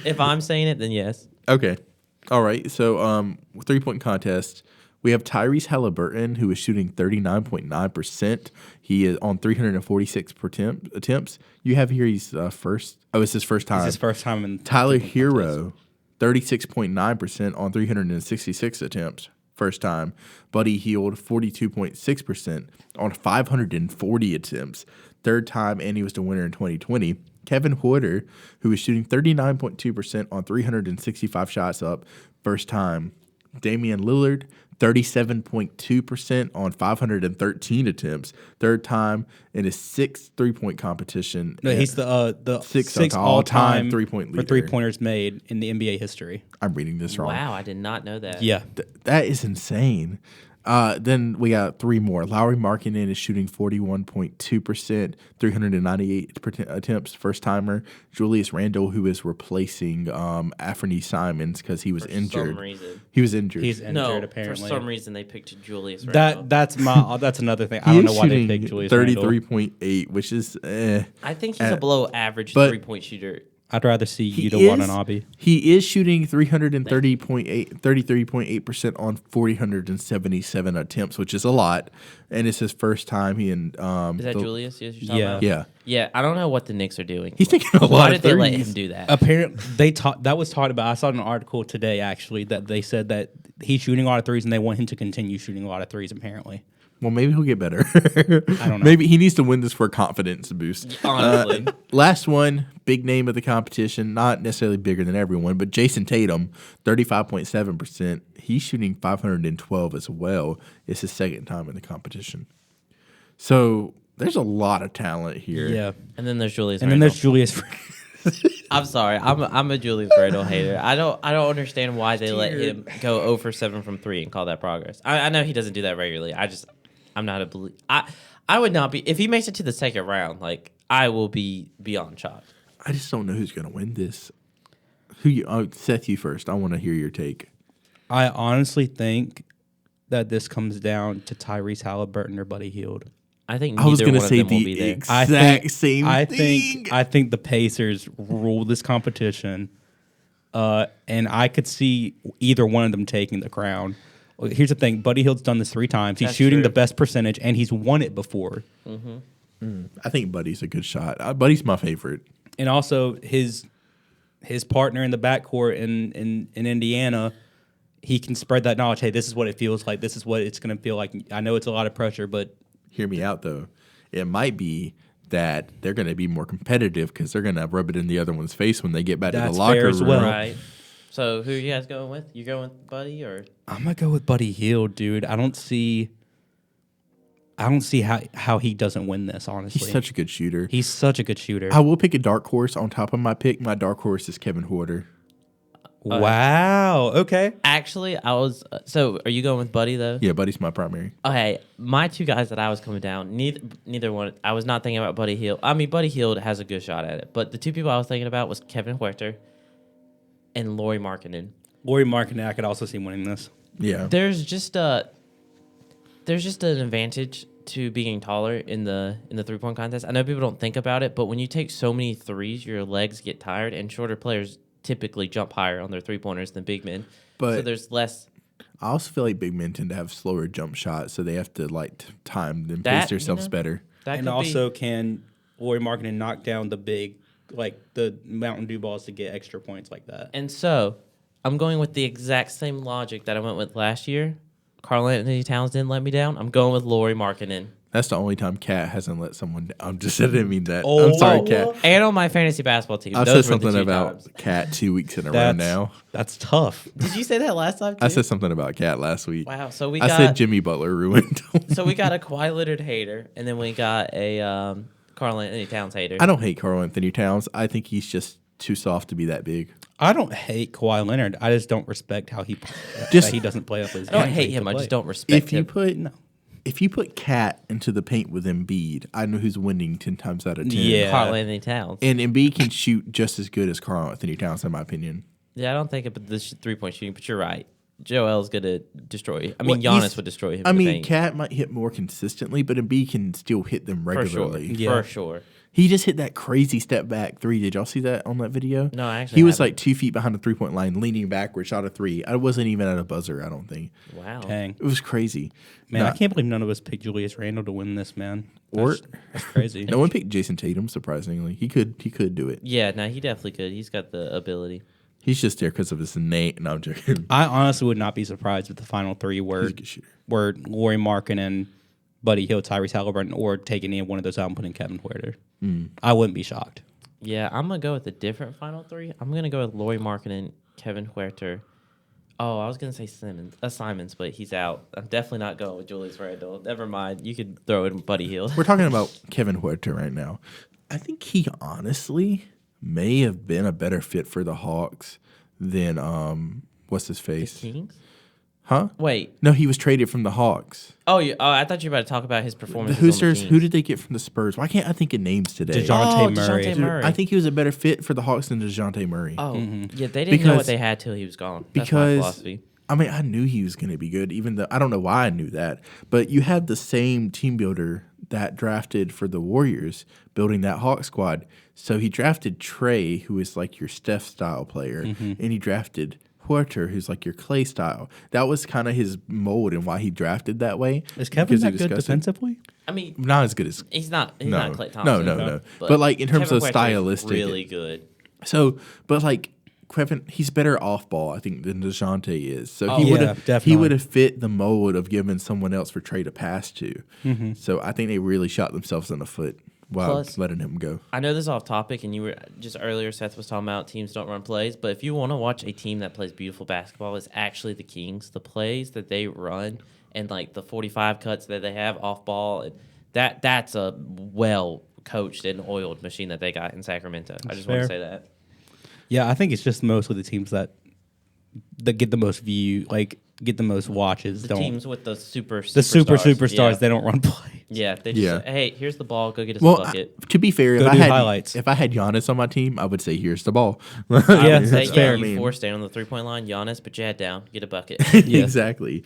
If I'm saying it, then yes. Okay. All right. So, 3-point contest. We have Tyrese Halliburton, who is shooting 39.9%. He is on 346 attempts. You have here he's first. Oh, it's his first time. It's his first time in Tyler Hero, 36.9% on 366 attempts. First time. Buddy Hield, 42.6% on 540 attempts. Third time, and he was the winner in 2020. Kevin Huerter, who is shooting 39.2% on 365 shots up. First time. Damian Lillard, 37.2% on 513 attempts. Third time in his sixth 3-point competition. No, he's the sixth all-time all-time 3-point for leader. 3-pointers made in the NBA history. I'm reading this wrong. Wow, I did not know that. Yeah. That is insane. Then we got 3 more. Lowry Markkanen is shooting 41.2%, 398 attempts, first timer. Julius Randle, who is replacing Anthony Simons because he was injured. For some reason. He was injured. He's injured, No, apparently. for some reason they picked Julius Randle. That's another thing. I He don't know is why they shooting picked Julius Randle. 33.8, which is I think he's a below average but- 3-point shooter. I'd rather see He Yuta is- Watanabe. He is shooting 33.8% on 477 attempts, which is a lot. And it's his first time. He and Is that Julius? Yes, you're talking about? Yeah. Yeah, I don't know what the Knicks are doing. He's taking a lot Why of did they let threes. him do that? Apparently, that was talked about. I saw an article today actually that they said that he's shooting a lot of threes and they want him to continue shooting a lot of threes. Apparently, Well, maybe he'll get better. I don't know. Maybe he needs to win this for a confidence boost. Honestly. Last one, big name of the competition, not necessarily bigger than everyone, but Jason Tatum, 35.7%. He's shooting 512 as well. It's his second time in the competition. So there's a lot of talent here. yeah. And then there's Julius And Randle. then there's Julius. I'm sorry. I'm a Julius Randle hater. I don't understand why they let him go 0 for 7 from 3 and call that progress. I know he doesn't do that regularly. I'm not a believer. I would not be if he makes it to the second round. Like I will be beyond shocked. I just don't know who's going to win this. Seth, you first. I want to hear your take. I honestly think that this comes down to Tyrese Halliburton or Buddy Hield. I think I was neither going to one of say them will be the there. exact same thing. I think the Pacers rule this competition, and I could see either one of them taking the crown. Well, here's the thing: Buddy Hield's done this 3 times. He's That's shooting true. the best percentage, and he's won it before. I think Buddy's a good shot. Buddy's my favorite. And also his partner in the backcourt in Indiana, he can spread that knowledge. Hey, this is what it feels like. This is what it's going to feel like. I know it's a lot of pressure, but Hear me out, though. It might be that they're going to be more competitive because they're going to rub it in the other one's face when they get back to That's the locker fair as room. well. Right. So who are you guys going with? You going with Buddy or? I'm gonna go with Buddy Hield, dude. I don't see how he doesn't win this. Honestly, He's such a good shooter. He's such a good shooter. I will pick a dark horse on top of my pick. My dark horse is Kevin Huerter. Wow. Okay. Actually, I was. So are you going with Buddy though? Yeah, Buddy's my primary. Okay, my 2 guys that I was coming down, neither one. I was not thinking about Buddy Hield. I mean, Buddy Hield has a good shot at it, but the 2 people I was thinking about was Kevin Huerter and Lauri Markkanen. Lauri Markkanen, I could also see winning this. Yeah. There's just an advantage to being taller in the 3-point contest. I know people don't think about it, but when you take so many threes, your legs get tired, and shorter players typically jump higher on their 3-pointers than big men. But so there's less. I also feel like big men tend to have slower jump shots, so they have to time and That, pace themselves you know, better. That And could also, be, can Lauri Markkanen knock down the big, like the Mountain Dew balls to get extra points like that? and so I'm going with the exact same logic that I went with last year. Karl Anthony Towns didn't let me down. I'm going with Lauri Markkanen. That's the only time Cat hasn't let someone down. I'm just I didn't mean that. I'm sorry, Cat. And on my fantasy basketball team. I Those said were the something two about times. Cat 2 weeks in a row now. That's tough. Did you say that last time too? I said something about Cat last week. Wow. So we I got said Jimmy Butler ruined. so we got a Kawhi Leonard hater, and then we got a Karl Anthony Towns hater. I don't hate Karl Anthony Towns. I think he's just too soft to be that big. I don't hate Kawhi Leonard. I just don't respect how he Just- that he doesn't play up his. I don't game hate to him. I play. just don't respect If you him. put No. if you put Cat into the paint with Embiid, I know who's winning 10 times out of 10. Yeah. Karl Anthony Towns. And Embiid can shoot just as good as Karl Anthony Towns, in my opinion. Yeah, I don't think about the 3-point shooting, but you're right. Joel's gonna destroy. I Well, mean, he's- Giannis would destroy him. I in the mean, paint. Cat might hit more consistently, but Embiid can still hit them for sure. regularly. Yeah. For sure. He just hit that crazy step back 3. Did y'all see that on that video? No, I actually He was haven't. like 2 feet behind the 3-point line, leaning backward, shot a 3. I wasn't even at a buzzer, I don't think. Wow. Dang. It was crazy. Man, Nah, I can't believe none of us picked Julius Randle to win this, man. Or- That's crazy. No one picked Jason Tatum, surprisingly. He could do it. Yeah, no, he definitely could. He's got the ability. He's just there because of his innate. No, I'm joking. I honestly would not be surprised if the final three were He's a good shooter. Laurie Markkinen, Buddy Hield, Tyrese Halliburton, or taking any one of those out and putting Kevin Huerter. I wouldn't be shocked. Yeah, I'm gonna go with a different final three. I'm gonna go with Laurie Markkinen, Kevin Huerter. Oh, I was gonna say Simons, but he's out. I'm definitely not going with Julius Randle. Never mind. You could throw it in Buddy Hield. We're talking about Kevin Huerter right now. I think he honestly may have been a better fit for the Hawks than what's his face? Kings? Huh? Wait. No, he was traded from the Hawks. Oh, I thought you were about to talk about his The performance. Hoosters, who did they get from the Spurs? Why can't I think of names today? DeJounte Murray. DeJounte Murray. I think he was a better fit for the Hawks than DeJounte Murray. Oh, yeah, they didn't know Because- what they had till he was gone. That's my because philosophy. I mean, I knew he was going to be good, even though I don't know why I knew that. But you have the same team builder that drafted for the Warriors, building that Hawk squad. So he drafted Trey, who is like your Steph style player, and he drafted Huerter, who's like your Clay style. That was kind of his mold and why he drafted that way. Is Kevin because he that good discussed it. defensively? I mean, Not as good as he's not no, Klay Thompson. no. But like in terms Kevin of Huerter is stylistic, really good. So, but like Kevin, he's better off ball, I think, than DeJounte is. So Oh, he yeah, would have definitely. he would have fit the mold of giving someone else for Trey to pass to. So I think they really shot themselves in the foot while Plus- letting him go. I know this is off topic, and you were just earlier. Seth was talking about teams don't run plays, but if you want to watch a team that plays beautiful basketball, it's actually the Kings. The plays that they run and like the 45 cuts that they have off ball, and that's a well coached and oiled machine that they got in Sacramento. I just want to fair. say that. Yeah, I think it's just mostly the teams that get the most view, like get the most watches. The don't teams with the superstars. superstars? Yeah. They don't run play. Yeah, they just Yeah. say, hey, here's the ball. Go get us a Well, bucket. to be fair, Go if do I had highlights. if I had Giannis on my team, I would say, "Here's the ball." I Yeah, would say, that's fair. you four stand on the 3-point line, Giannis, put your head down, get a bucket. Yeah. Exactly.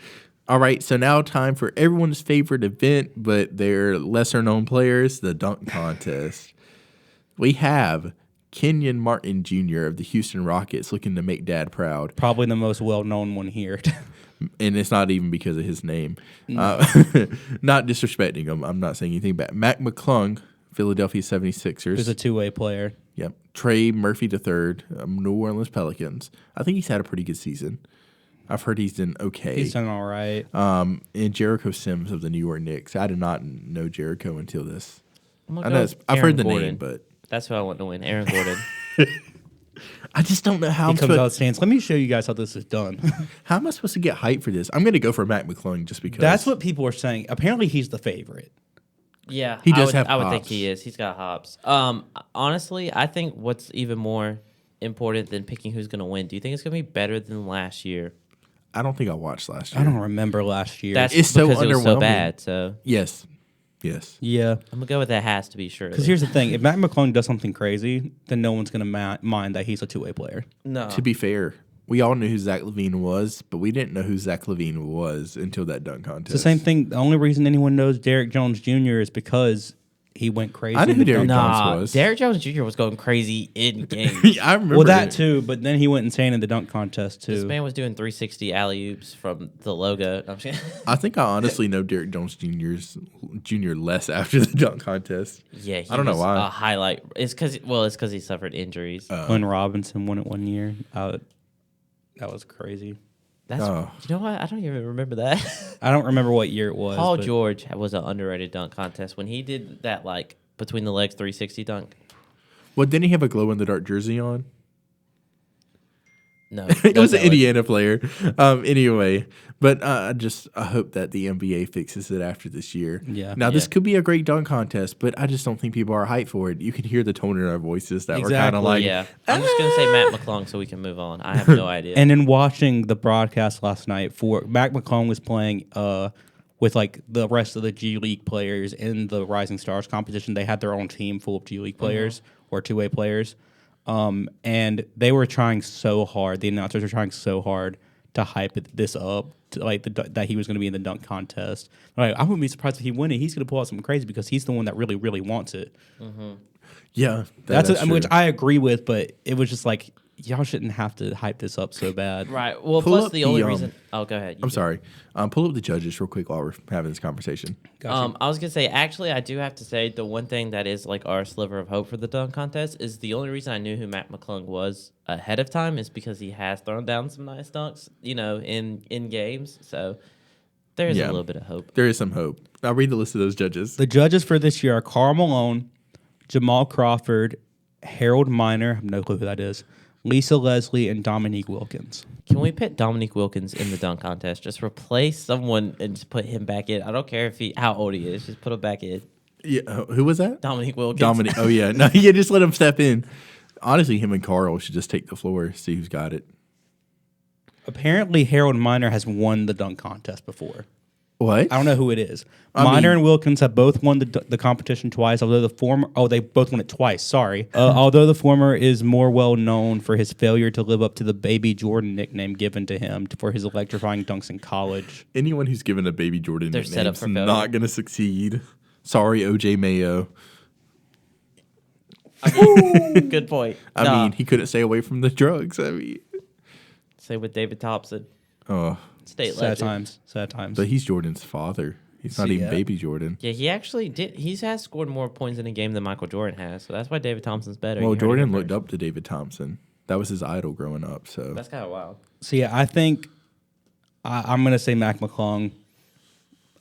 All right, so now time for everyone's favorite event, but they're lesser known players, the dunk contest. We have Kenyon Martin Jr. of the Houston Rockets looking to make dad proud. Probably the most well-known one here. And it's not even because of his name. Not disrespecting him. I'm not saying anything bad. Mac McClung, Philadelphia 76ers. He's a two-way player. Yep. Trey Murphy III, New Orleans Pelicans. I think he's had a pretty good season. I've heard he's done okay. He's done all right. And Jericho Sims of the New York Knicks. I did not know Jericho until this. I'm gonna I go know with I've Aaron heard the Gordon. name, but That's who I want to win. Aaron Gordon. I just don't know how He I'm, comes out supposed, stands. Let me show you guys how this is done. how am I supposed to get hyped for this. I'm going to go for Mac McClung just because. That's what people are saying. Apparently, he's the favorite. Yeah, He does have I would think hops. he is. He's got hops. Honestly, I think what's even more important than picking who's going to win. Do you think it's going to be better than last year? I don't think I watched last year. I don't remember last year. That's It's so because it was so underwhelming. bad. So Yes. yeah. I'm gonna go with that. Has to be sure. Because here's the thing: if Matt McClung does something crazy, then no one's gonna mind that he's a two-way player. no. To be fair, we all knew who Zach LaVine was, but we didn't know who Zach LaVine was until that dunk contest. It's the same thing. The only reason anyone knows Derrick Jones Jr. is because he went crazy. I knew in who the Derrick dunk Jones Nah, was. Derrick Jones Jr. was going crazy in games. I remember Well, that it. too, but then he went insane in the dunk contest This too. man was doing 360 alley oops from the logo. No, I'm just kidding. I think I honestly know Derrick Jones Jr. less after the dunk contest. Yeah, he I don't know was why. A highlight. It's because he suffered injuries. When Robinson won it one year, that was crazy. That's Oh. you know what? I don't even remember that. I don't remember what year it was. Paul but George was an underrated dunk contest when he did that like between the legs 360 dunk. Well, didn't he have a glow in the dark jersey on? No, It was an that Indiana player. Anyway, but I hope that the NBA fixes it after this year. Yeah. Now, this Yeah. could be a great dunk contest, but I just don't think people are hyped for it. You can hear the tone in our voices that we're kind Exactly, of like, Yeah, I'm just gonna say Matt McClung so we can move on. I have no idea. And in watching the broadcast last night, for Mac McClung was playing with like the rest of the G League players in the Rising Stars competition. They had their own team full of G League players or two-way players, and they were trying so hard. The announcers were trying so hard to hype this up, to, like that he was going to be in the dunk contest. Like, I wouldn't be surprised if he win it. He's going to pull out something crazy because he's the one that really, really wants it. yeah, That's which true. I agree with, but it was just like y'all shouldn't have to hype this up so bad. Right. Well, Pull plus up the only the, reason. Oh, go ahead. I'm sorry. Pull up the judges real quick while we're having this conversation. Gotcha. I was gonna say, actually, I do have to say the one thing that is like our sliver of hope for the dunk contest is the only reason I knew who Matt McClung was ahead of time is because he has thrown down some nice dunks, in games. So there is a little bit of hope. There is some hope. I'll read the list of those judges. The judges for this year are Karl Malone, Jamal Crawford, Harold Miner, I have no clue who that is, Lisa Leslie, and Dominique Wilkins. Can we put Dominique Wilkins in the dunk contest? Just replace someone and just put him back in. I don't care how old he is. Just put him back in. Yeah, who was that? Dominique Wilkins. Dominic. Oh yeah, no, yeah. Just let him step in. Honestly, him and Carl should just take the floor, see who's got it. Apparently, Harold Miner has won the dunk contest before. What? I don't know who it is. I Miner mean- and Wilkins have both won the competition twice, although the former... Oh, they both won it twice, sorry. Although the former is more well known for his failure to live up to the Baby Jordan nickname given to him for his electrifying dunks in college. Anyone who's given a Baby Jordan They're set up nickname's for failure. not going to succeed. Sorry, OJ Mayo. Good point. I Nah. mean, he couldn't stay away from the drugs. I mean, Same with David Thompson. oh, State Sad legend. times. but he's Jordan's father. He's not See, even yeah. Baby Jordan. Yeah, he actually did. He has scored more points in a game than Michael Jordan has, so that's why David Thompson's better. Well, You heard it Jordan here looked first. up to David Thompson. That was his idol growing up. So That's kind of wild. So yeah, I think I'm gonna say Mac McClung.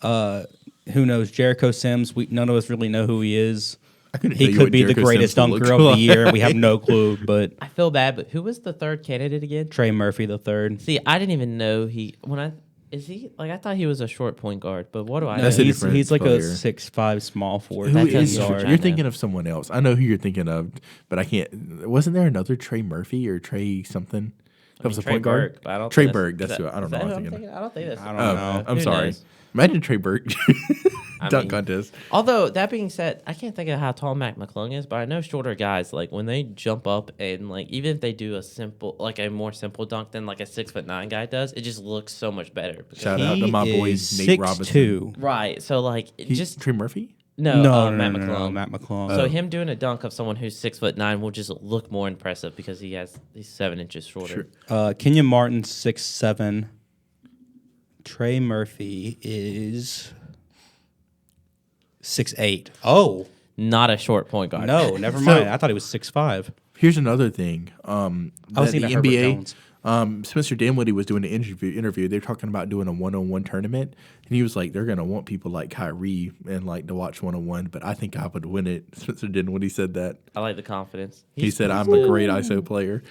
Who knows? Jericho Sims. None of us really know who he is. I couldn't tell He you could what be the Jericho greatest Simpson dunker looked of the year. like. We have no clue. But I feel bad, but who was the third candidate again? Trey Murphy the third. See, I didn't even know I thought he was a short point guard, but what do I know? That's a he's different like a player. 6'5" small forward. Who That is? tells you You're what I thinking know. of someone else. I know who you're thinking of, but I can't. Wasn't there another Trey Murphy or Trey something? That was a Trey point guard. Burke, but I don't Trey think Burke. That's is who. I don't is know. that I'm who thinking. I don't think that's. I don't Oh, know. I'm Who sorry. knows? Imagine Trey Burke I dunk mean- contest. Although that being said, I can't think of how tall Mac McClung is, but I know shorter guys like when they jump up and like even if they do a more simple dunk than like a 6'9" guy does, it just looks so much better. because- Shout out to my boy is Nate Robinson. 6'2". Right. So like He's just Trey Murphy. no, No, Matt no, McClung. no, Matt McClung. So him doing a dunk of someone who's 6'9" will just look more impressive because he's 7 inches shorter. Kenyon Martin 6'7". Trey Murphy is 6'8". Oh Not a short point guard. no, never So- mind. I thought he was 6'5". Here's another thing. I was that thinking the of Herbert NBA. Jones. Spencer Dinwiddie was doing an interview. They were talking about doing a one-on-one tournament, and he was like, "They're gonna want people like Kyrie and like to watch one-on-one, but I think I would win it." Spencer Dinwiddie said that. I like the confidence. He said, "I'm a great ISO player,"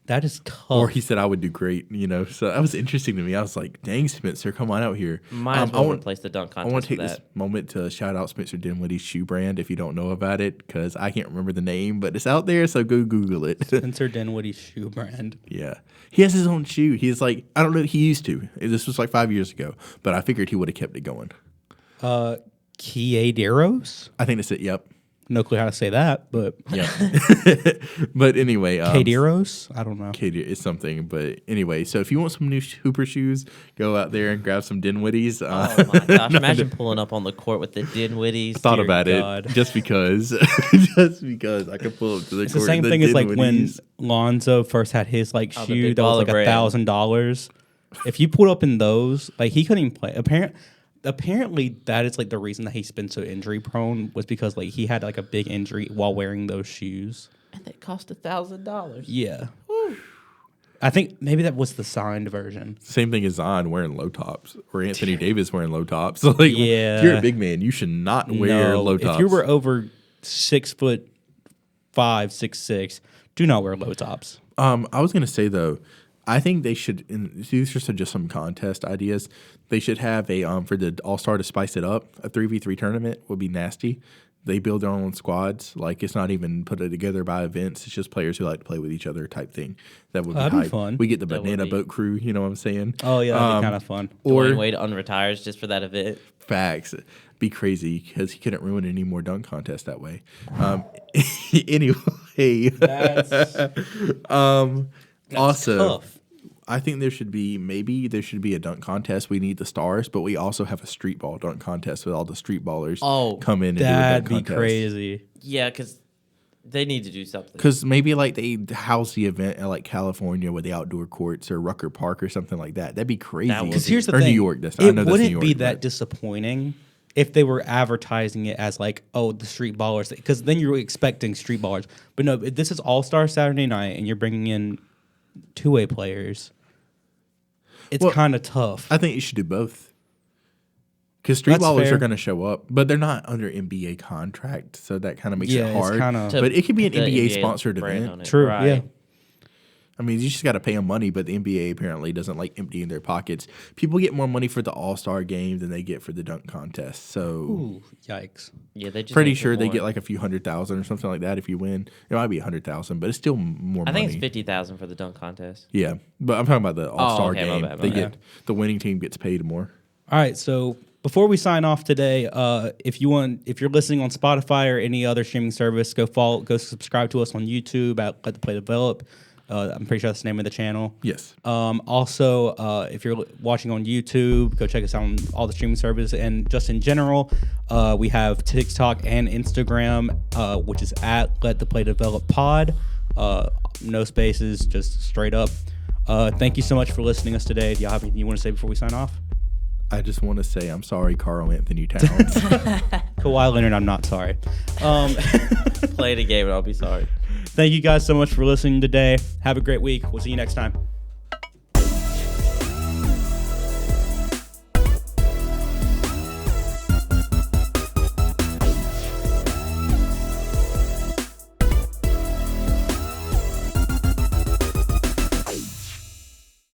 That is tough. or he said, "I would do great." So that was interesting to me. I was like, "Dang, Spencer, come on out here." Might as I well want- replace the dunk I contest want to for take this that. moment to shout out Spencer Dinwiddie's shoe brand if you don't know about it, because I can't remember the name, but it's out there, so go Google it. Spencer Dinwiddie's shoe brand. Yeah. He has his own shoe. He's like, I don't know, he used to. This was like 5 years ago, but I figured he would have kept it going. Kiaderos? I think that's it. Yep. No clue how to say that, but Yep. But anyway. Kaderos? I don't know. It's something. But anyway, so if you want some new Hooper shoes, go out there and grab some Dinwiddies. Oh my gosh! Imagine pulling up on the court with the Dinwiddies. I thought Dear about God. it just because. Just because I could pull up to the It's court. the same the thing as like when Dinwiddies. Lonzo first had his like Oh, the shoe big that was like baller brand. $1,000. If you pulled up in those, like he couldn't even play. Apparently that is like the reason that he's been so injury prone was because like he had like a big injury while wearing those shoes. And they cost $1,000. Yeah. I think maybe that was the signed version. Same thing as Zion wearing low tops or Anthony Davis wearing low tops. So like, Yeah. if you're a big man, you should not wear low tops. If you were over 6'5", 6'6", do not wear low tops. I was gonna say though, I think they should. And these are just some contest ideas. They should have a for the All-Star to spice it up. A 3v3 tournament would be nasty. They build their own squads. Like it's not even put together by events. It's just players who like to play with each other type thing. That would be, That'd be hype. fun. We get the That would banana be. boat crew. You know what I'm saying? Oh yeah, that'd be kind of fun. Or Dwayne Wade unretires just for that event. facts. Be crazy because he couldn't ruin any more dunk contests that way. Anyway, That's also. tough. I think there should be a dunk contest. We need the stars, but we also have a street ball dunk contest with all the street ballers come in and do a That'd dunk be contest. crazy. Yeah, because they need to do something. Because maybe like they house the event at like California with the outdoor courts or Rucker Park or something like that. That'd be crazy. That would Because here's the or thing, New York. I it know that's New wouldn't York, be that but- disappointing if they were advertising it as like, oh, the street ballers, because then you're expecting street ballers. But no, this is All-Star Saturday night, and you're bringing in two-way players. It's Well, kind of tough. I think you should do both. Because street That's ballers fair. are going to show up, but they're not under NBA contract, so that kind of makes Yeah, it it's hard. kinda- But it could be an The NBA NBA sponsored brand event. on it. True, Right. yeah. I mean, you just got to pay them money, but the NBA apparently doesn't like emptying their pockets. People get more money for the All-Star game than they get for the dunk contest. So Ooh, yikes. Yeah, they just pretty make it sure they more. get like a few 100,000 or something like that if you win. It might be 100,000, but it's still more I money. think it's 50,000 for the dunk contest. Yeah, but I'm talking about the All-Star okay, my game. bad, my They bad. get the winning team gets paid more. All right, so before we sign off today, if you're listening on Spotify or any other streaming service, go subscribe to us on YouTube at Let the Play Develop. I'm pretty sure that's the name of the channel. Yes. Also, if you're watching on YouTube, go check us out on all the streaming services. And just in general, we have TikTok and Instagram, which is at Let the Play Develop Pod. No spaces, just straight up. Thank you so much for listening to us today. Do you have anything you want to say before we sign off? I just want to say I'm sorry, Carl Anthony Towns. Kawhi Leonard, I'm not sorry. Play the game and I'll be sorry. Thank you guys so much for listening today. Have a great week. We'll see you next time.